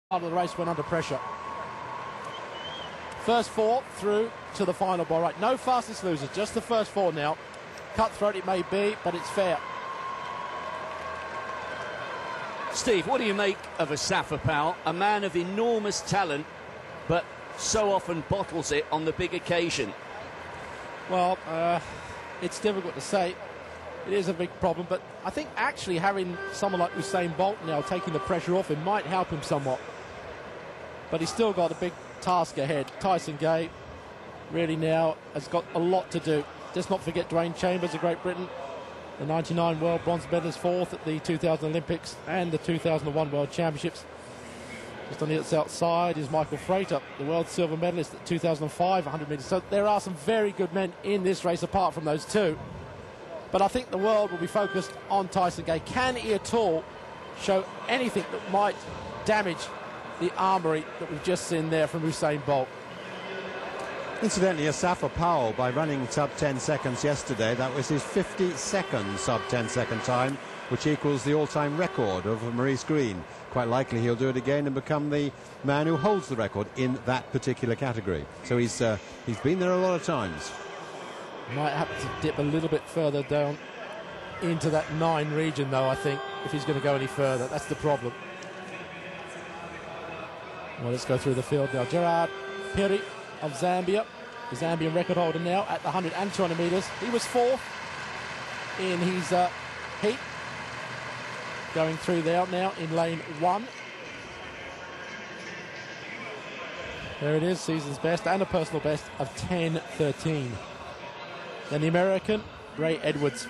Part of the race went under pressure. First four through to the final ball. Right, no fastest losers, just the first four now. Cutthroat it may be, but it's fair. Steve, what do you make of Asafa Powell, a man of enormous talent, but so often bottles it on the big occasion? Well, it's difficult to say. It is a big problem, but I think actually having someone like Usain Bolt now taking the pressure off him might help him somewhat. But he's still got a big task ahead. Tyson Gay really now has got a lot to do. Let's not forget Dwayne Chambers of Great Britain, the 99 World Bronze medalist, fourth at the 2000 Olympics and the 2001 World Championships. Just on the outside is Michael Frater, the world silver medalist at 2005 100 metres. So there are some very good men in this race apart from those two. But I think the world will be focused on Tyson Gay. Can he at all show anything that might damage the armoury that we've just seen there from Usain Bolt? Incidentally, Asafa Powell, by running sub 10 seconds yesterday, that was his 52nd sub 10 second time, which equals the all-time record of Maurice Green. Quite likely he'll do it again and become the man who holds the record in that particular category. So he's been there a lot of times. Might have to dip a little bit further down into that 9 region, though, I think, if he's going to go any further. That's the problem. Well, let's go through the field now. Gerard Piri of Zambia, the Zambian record holder now at the 100 and 200 metres. He was fourth in his heat. Going through there now in lane 1. There it is, season's best and a personal best of 10:13. Then the American, Ray Edwards,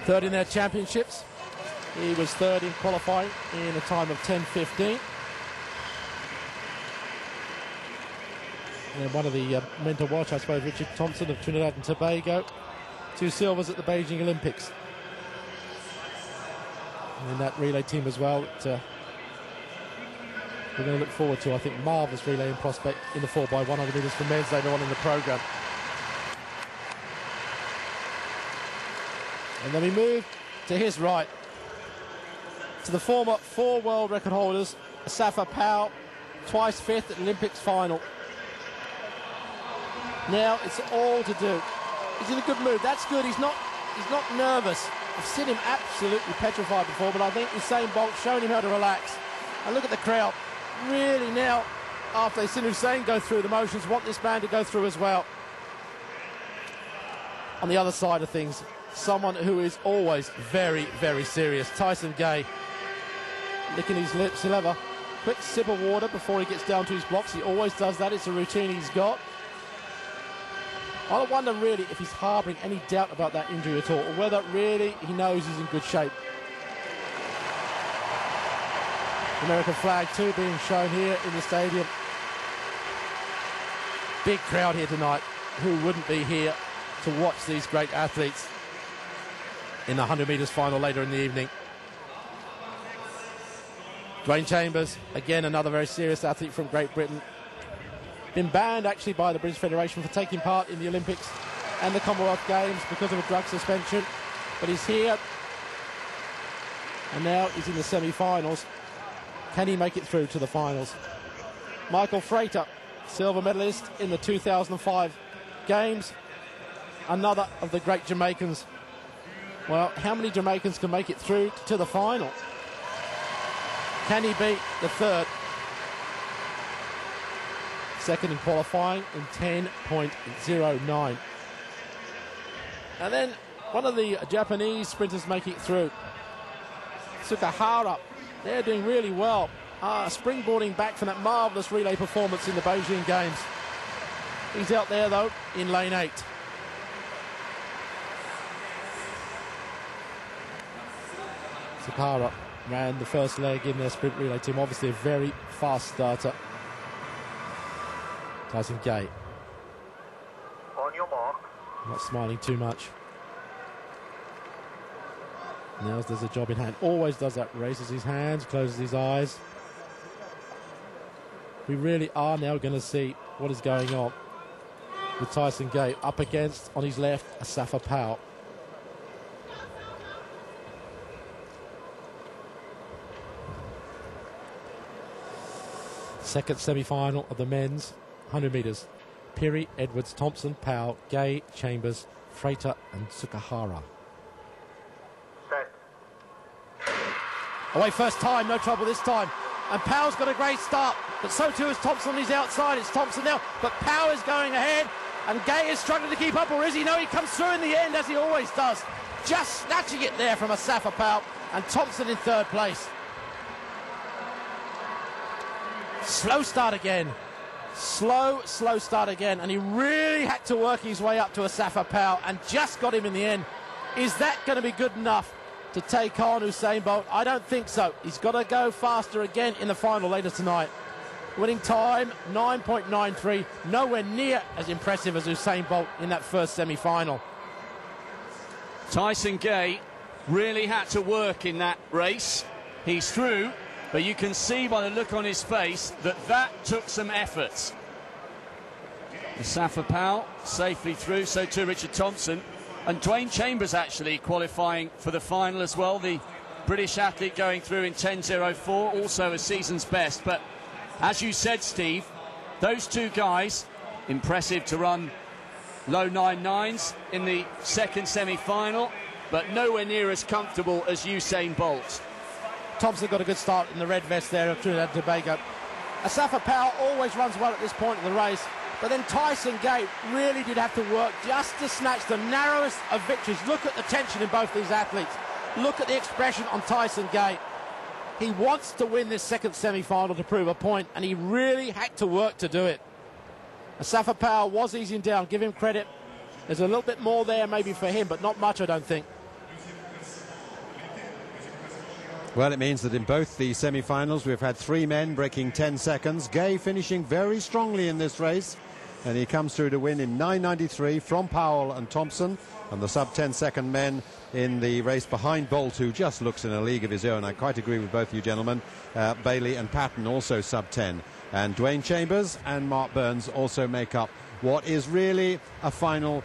third in their championships. He was third in qualifying in a time of 10:15. And one of the men to watch, I suppose, Richard Thompson of Trinidad and Tobago. 2 silvers at the Beijing Olympics. And that relay team as well. We're going to look forward to, I think, marvellous relay in prospect in the 4x100 metres for men's later on in the programme. And then we move to his right, to the former 4 world record holders, Asafa Powell, twice 5th at the Olympics final. Now it's all to do. He's in a good mood. That's good. He's not nervous. I've seen him absolutely petrified before, but I think Usain Bolt showing him how to relax. And look at the crowd. Really now, after they've seen Usain go through the motions, want this man to go through as well. On the other side of things, someone who is always very, very serious. Tyson Gay, licking his lips. He'll have a quick sip of water before he gets down to his blocks. He always does that. It's a routine he's got. I wonder really if he's harbouring any doubt about that injury at all, or whether really he knows he's in good shape. American flag too being shown here in the stadium. Big crowd here tonight. Who wouldn't be here to watch these great athletes in the 100 metres final later in the evening? Dwayne Chambers, again another very serious athlete from Great Britain. Been banned actually by the British Federation for taking part in the Olympics and the Commonwealth Games because of a drug suspension. But he's here. And now he's in the semi-finals. Can he make it through to the finals? Michael Frater, silver medalist in the 2005 Games. Another of the great Jamaicans. Well, how many Jamaicans can make it through to the final? Can he beat the third? Second in qualifying in 10.09. And then one of the Japanese sprinters making it through, Tsukahara. They're doing really well. Springboarding back from that marvellous relay performance in the Beijing Games. He's out there, though, in lane 8. Tsukahara ran the first leg in their sprint relay team. Obviously a very fast starter. Tyson Gay. On your mark. Not smiling too much. Now there's a job in hand. Always does that. Raises his hands, closes his eyes. We really are now going to see what is going on with Tyson Gay. Up against, on his left, Asafa Powell. Second semi-final of the men's 100 metres. Peary, Edwards, Thompson, Powell, Gay, Chambers, Freighter and Tsukahara. Set. Away first time, no trouble this time. And Powell's got a great start, but so too is Thompson on his outside. It's Thompson now, but Powell is going ahead, and Gay is struggling to keep up, or is he? No, he comes through in the end, as he always does. Just snatching it there from Asafa Powell, and Thompson in third place. Slow start again. Slow start again, and he really had to work his way up to Asafa Powell and just got him in the end. Is that going to be good enough to take on Usain Bolt? I don't think so. He's got to go faster again in the final later tonight. Winning time 9.93, nowhere near as impressive as Usain Bolt in that first semi-final. Tyson Gay really had to work in that race. He's through, but you can see by the look on his face that took some effort. Asafa Powell safely through, so too Richard Thompson. And Dwayne Chambers actually qualifying for the final as well. The British athlete going through in 10.04, also a season's best. But as you said, Steve, those two guys, impressive to run low 9.9s in the second semi-final, but nowhere near as comfortable as Usain Bolt. Thompson got a good start in the red vest there of Trinidad and Tobago. Asafa Powell always runs well at this point of the race, but then Tyson Gay really did have to work just to snatch the narrowest of victories. Look at the tension in both these athletes. Look at the expression on Tyson Gay. He wants to win this second semi-final to prove a point, and he really had to work to do it. Asafa Powell was easing down, give him credit. There's a little bit more there maybe for him, but not much, I don't think. Well, it means that in both the semi-finals we've had three men breaking 10 seconds. Gay finishing very strongly in this race, and he comes through to win in 9.93 from Powell and Thompson, and the sub-10 second men in the race behind Bolt, who just looks in a league of his own. I quite agree with both you gentlemen. Bailey and Patton also sub-10, and Dwayne Chambers and Mark Burns also make up what is really a final.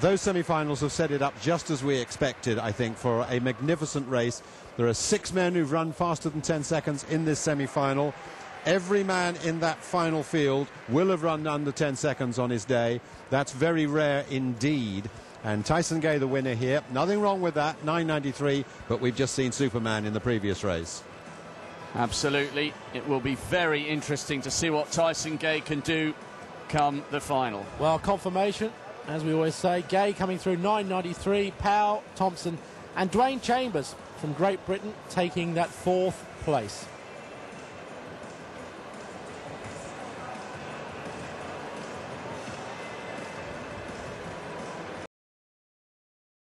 Those semi-finals have set it up just as we expected, I think, for a magnificent race. There are 6 men who've run faster than 10 seconds in this semi-final. Every man in that final field will have run under 10 seconds on his day. That's very rare indeed. And Tyson Gay, the winner here. Nothing wrong with that, 9.93, but we've just seen Superman in the previous race. Absolutely. It will be very interesting to see what Tyson Gay can do come the final. Well, confirmation, as we always say. Gay coming through 9.93, Powell, Thompson and Dwayne Chambers from Great Britain taking that 4th place.